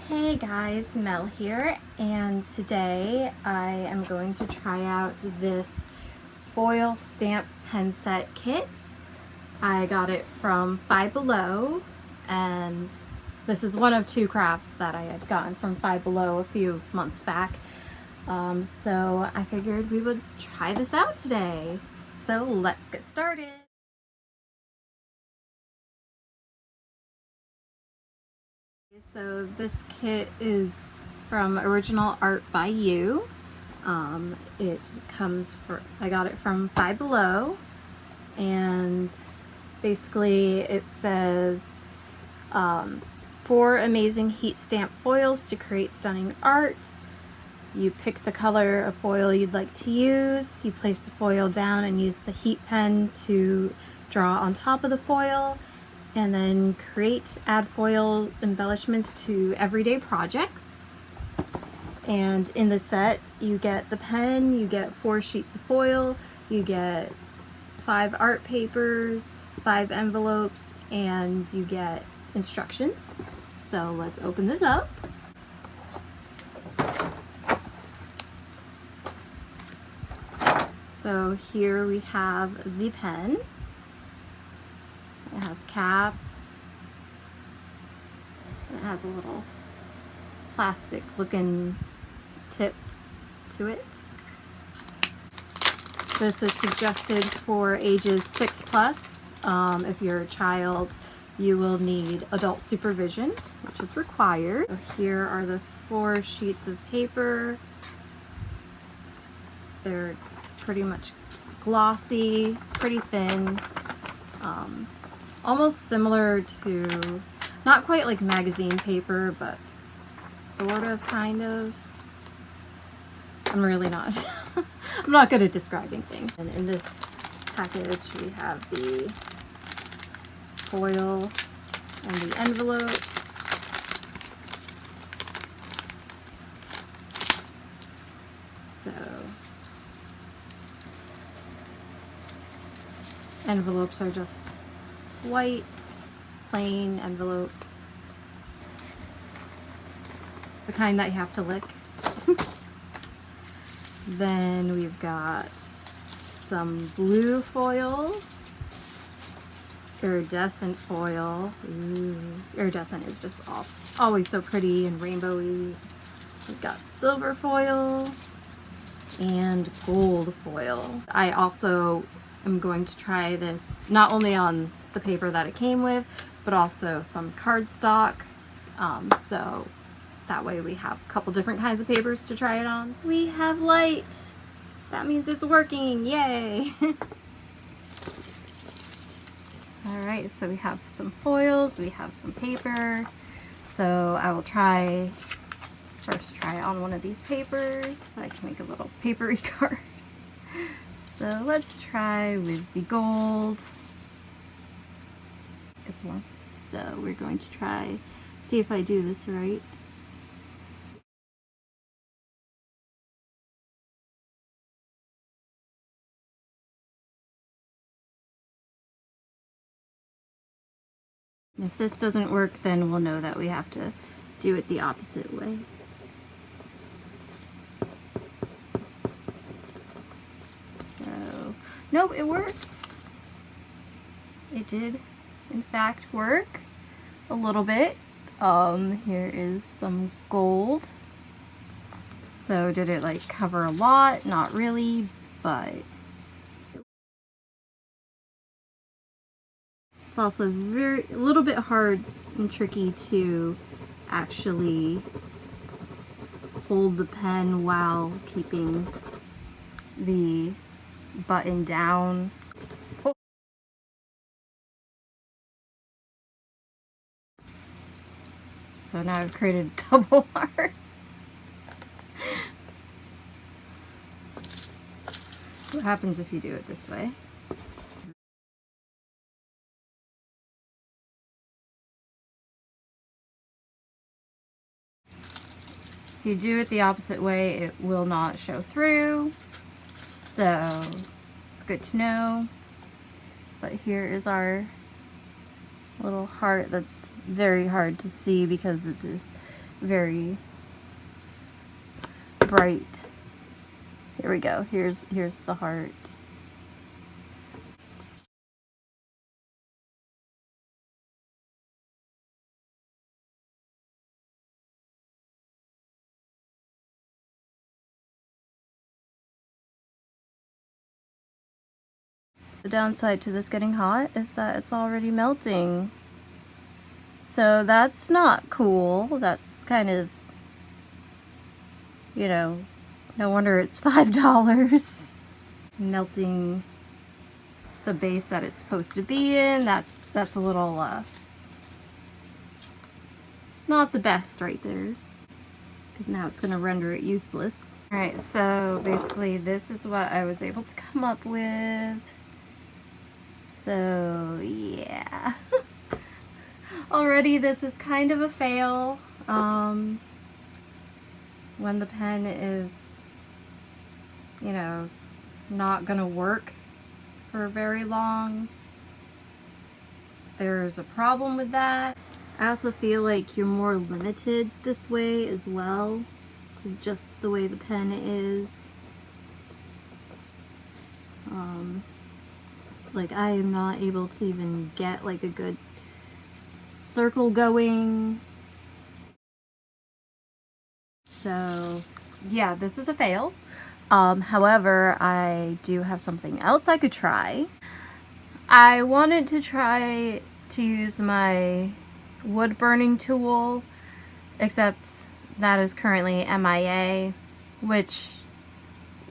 Hey guys, Mel here, and today I am going to try out this foil stamp pen set kit. I got it from Five Below, and this is one of two crafts that I had gotten from Five Below a few months back. So I figured we would try this out today. So let's get started. So this kit is from Original Art by You. It comes I got it from Five Below, and basically it says 4 amazing heat stamp foils to create stunning art. You pick the color of foil you'd like to use, you place the foil down and use the heat pen to draw on top of the foil, and then add foil embellishments to everyday projects. And in the set, you get the pen, you get 4 sheets of foil, you get 5 art papers, 5 envelopes, and you get instructions. So let's open this up. So here we have the pen. It has cap. It has a little plastic looking tip to it. This is suggested for ages 6+. If you're a child, you will need adult supervision, which is required. So here are the 4 sheets of paper. They're pretty much glossy, pretty thin, almost similar to, not quite like magazine paper, but sort of, kind of. I'm really not. I'm not good at describing things. And in this package, we have the foil and the envelopes. So, envelopes are just white, plain envelopes. The kind that you have to lick. Then we've got some blue foil, iridescent foil. Ooh, iridescent is just always so pretty and rainbowy. We've got silver foil and gold foil. I also am going to try this not only on the paper that it came with, but also some cardstock. So that way we have a couple different kinds of papers to try it on. We have light! That means it's working! Yay! Alright, so we have some foils, we have some paper. So I will first try on one of these papers. So I can make a little papery card. So let's try with the gold. It's warm. So we're going to see if I do this right. If this doesn't work, then we'll know that we have to do it the opposite way. So, nope, it worked. It did, in fact, work a little bit. Here is some gold. So did it like cover a lot? Not really, but it's also a little bit hard and tricky to actually hold the pen while keeping the button down. So now I've created a double heart. What happens if you do it this way? If you do it the opposite way, it will not show through. So it's good to know. But here is our little heart that's very hard to see because it's this very bright. Here we go. Here's the heart. The downside to this getting hot is that it's already melting. So that's not cool. That's kind of, you know, no wonder it's $5. Melting the base that it's supposed to be in, that's a little not the best right there, because now it's going to render it useless. Alright, so basically this is what I was able to come up with. So yeah. Already this is kind of a fail. When the pen is, you know, not gonna work for very long, there's a problem with that. I also feel like you're more limited this way as well, just the way the pen is. Like I am not able to even get like a good circle going. So yeah, this is a fail. However, I do have something else I could try. I wanted to try to use my wood burning tool, except that is currently MIA, which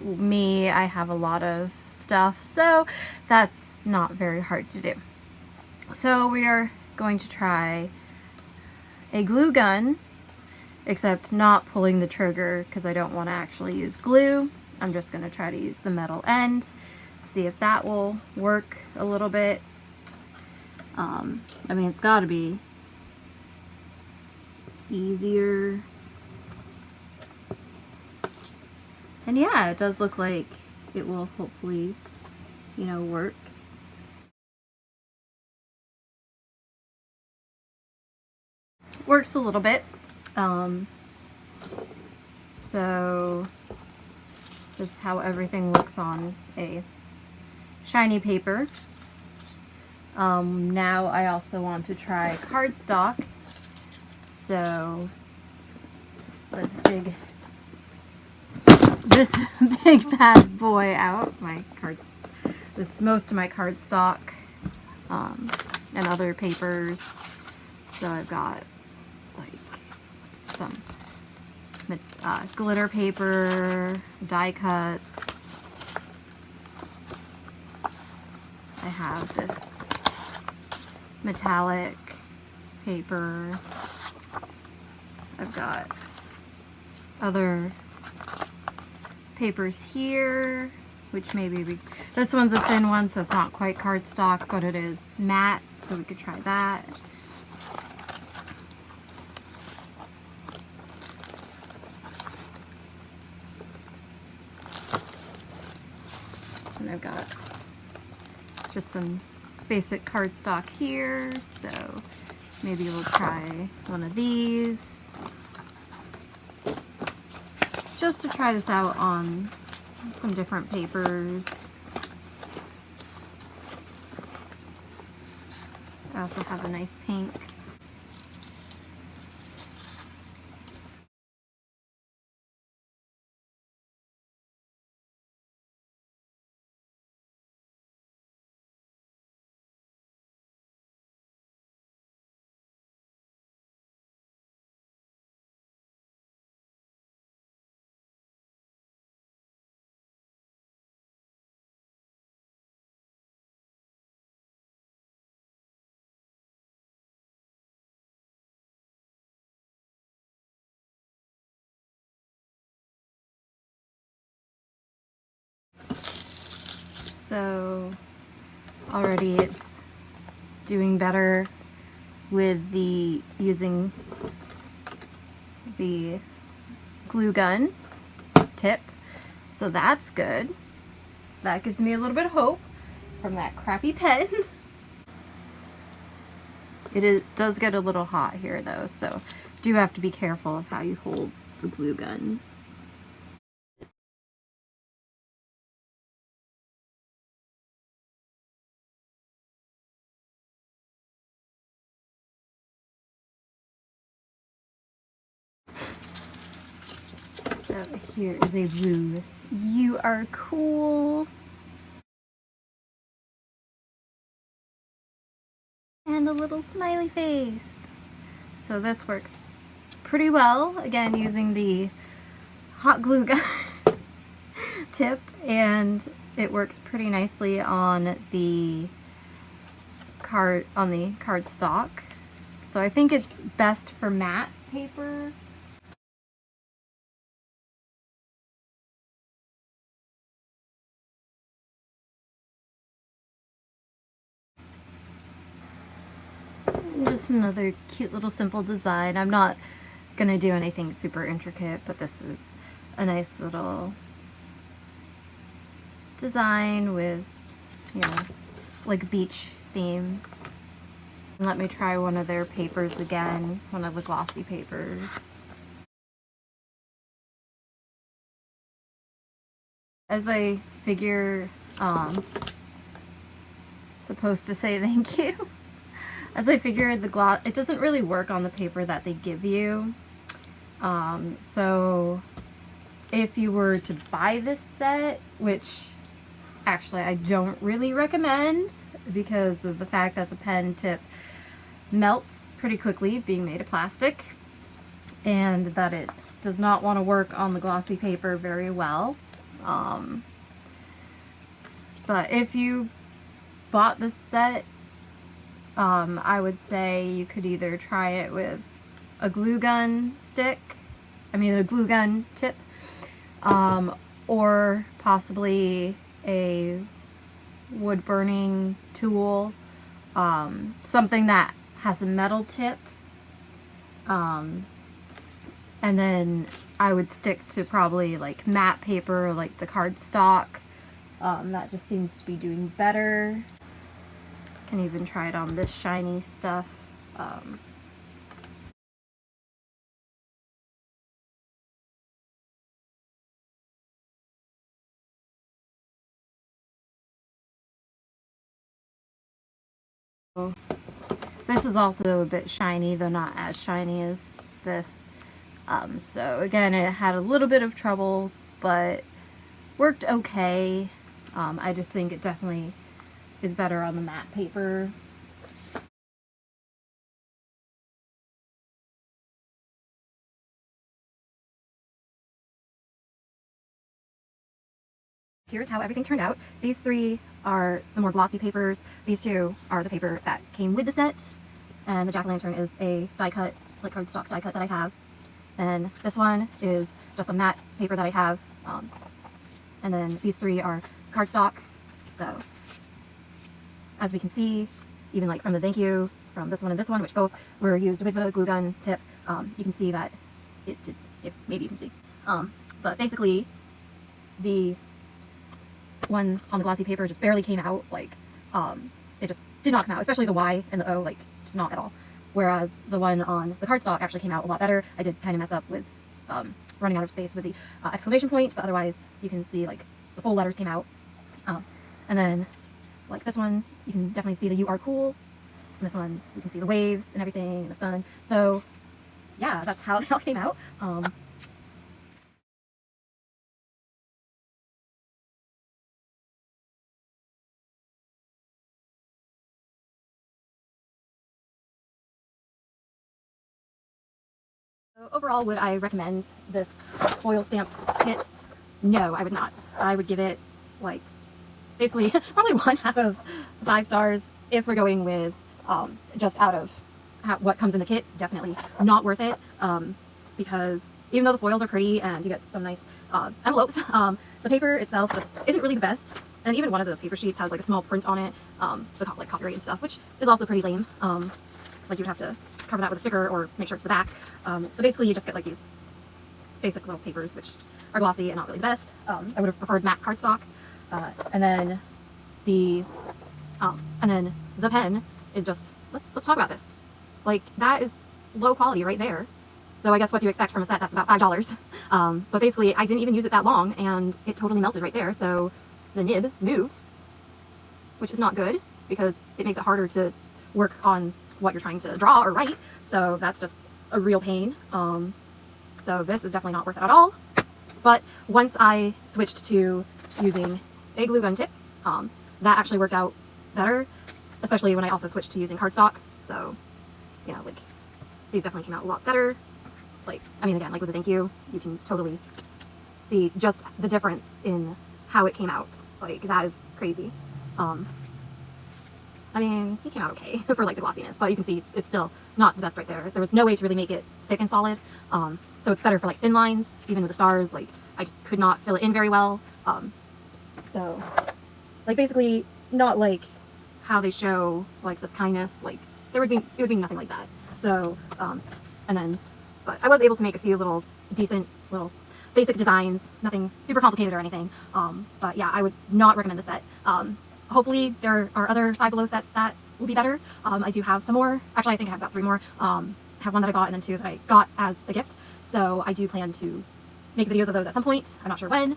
I have a lot of stuff, so that's not very hard to do. So we are going to try a glue gun, except not pulling the trigger because I don't want to actually use glue. I'm just going to try to use the metal end, see if that will work a little bit. I mean, it's got to be easier. And yeah, it does look like it will hopefully, you know, work. Works a little bit. So this is how everything looks on a shiny paper. Now I also want to try cardstock. So let's dig this big bad boy out. This is most of my cardstock and other papers. So I've got like some glitter paper, die cuts. I have this metallic paper. I've got other papers here, which maybe this one's a thin one, so it's not quite cardstock, but it is matte, so we could try that. And I've got just some basic cardstock here, so maybe we'll try one of these. Just to try this out on some different papers. I also have a nice pink. So already it's doing better with using the glue gun tip, so that's good. That gives me a little bit of hope from that crappy pen. Does get a little hot here though, so do have to be careful of how you hold the glue gun. So here is a blue "You Are Cool" and a little smiley face. So this works pretty well, again using the hot glue gun tip, and it works pretty nicely on the cardstock. So I think it's best for matte paper. Just another cute little simple design. I'm not gonna do anything super intricate, but this is a nice little design with, you know, like beach theme. And let me try one of their papers again, one of the glossy papers. As I figure, supposed to say thank you. As I figured, the gloss, it doesn't really work on the paper that they give you. So if you were to buy this set, which actually I don't really recommend because of the fact that the pen tip melts pretty quickly, being made of plastic, and that it does not want to work on the glossy paper very well. But if you bought this set, I would say you could either try it with a glue gun a glue gun tip, or possibly a wood burning tool, something that has a metal tip, and then I would stick to probably like matte paper, like the cardstock. That just seems to be doing better. Can even try it on this shiny stuff. This is also a bit shiny, though not as shiny as this. So again, it had a little bit of trouble, but worked okay. I just think it definitely is better on the matte paper. Here's how everything turned out. These three are the more glossy papers. These two are the paper that came with the set. And the jack-o'-lantern is a die cut, like cardstock die cut that I have. And this one is just a matte paper that I have. And then these three are cardstock. So as we can see, even like from the thank you, from this one and this one, which both were used with the glue gun tip, you can see that it did, if maybe you can see. But basically, the one on the glossy paper just barely came out, like, it just did not come out, especially the Y and the O, like, just not at all. Whereas the one on the cardstock actually came out a lot better. I did kind of mess up with running out of space with the exclamation point, but otherwise you can see, like, the full letters came out. And then, like this one, you can definitely see the "You Are Cool." And this one, you can see the waves and everything, and the sun. So, yeah, that's how they all came out. So overall, would I recommend this foil stamp kit? No, I would not. I would give it, like, basically probably 1 out of 5 stars if we're going with just out of what comes in the kit. Definitely not worth it, because even though the foils are pretty and you get some nice envelopes, the paper itself just isn't really the best. And even one of the paper sheets has like a small print on it, like copyright and stuff, which is also pretty lame. Like you would have to cover that with a sticker or make sure it's the back. So basically you just get like these basic little papers, which are glossy and not really the best. I would have preferred matte cardstock. And then the pen is just, let's talk about this. Like, that is low quality right there. Though I guess what do you expect from a set that's about $5? But basically, I didn't even use it that long, and it totally melted right there. So the nib moves, which is not good because it makes it harder to work on what you're trying to draw or write. So that's just a real pain. So this is definitely not worth it at all. But once I switched to using a glue gun tip, that actually worked out better, especially when I also switched to using cardstock. So, you know, like, these definitely came out a lot better. Like, I mean, again, like with the thank you, you can totally see just the difference in how it came out. Like, that is crazy. I mean, he came out okay for like the glossiness, but you can see it's still not the best right there. There was no way to really make it thick and solid. So it's better for like thin lines, even with the stars. Like, I just could not fill it in very well. So, like, basically not like how they show like this kindness. Like, it would be nothing like that. So, and then, but I was able to make a few little decent little basic designs, nothing super complicated or anything. But yeah, I would not recommend the set. Hopefully there are other Five Below sets that will be better. I do have some more. Actually, I think I have about 3 more. I have one that I bought and then 2 that I got as a gift. So I do plan to make videos of those at some point. I'm not sure when.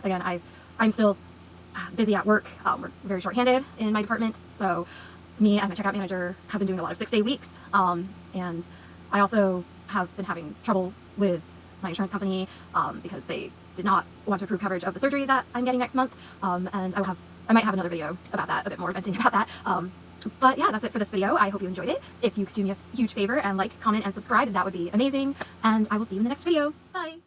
Again, I'm still busy at work. We're very short-handed in my department. So me and my checkout manager have been doing a lot of 6-day weeks. And I also have been having trouble with my insurance company because they did not want to approve coverage of the surgery that I'm getting next month. And I might have another video about that, a bit more venting about that. But yeah, that's it for this video. I hope you enjoyed it. If you could do me a huge favor and like, comment, and subscribe, that would be amazing. And I will see you in the next video. Bye!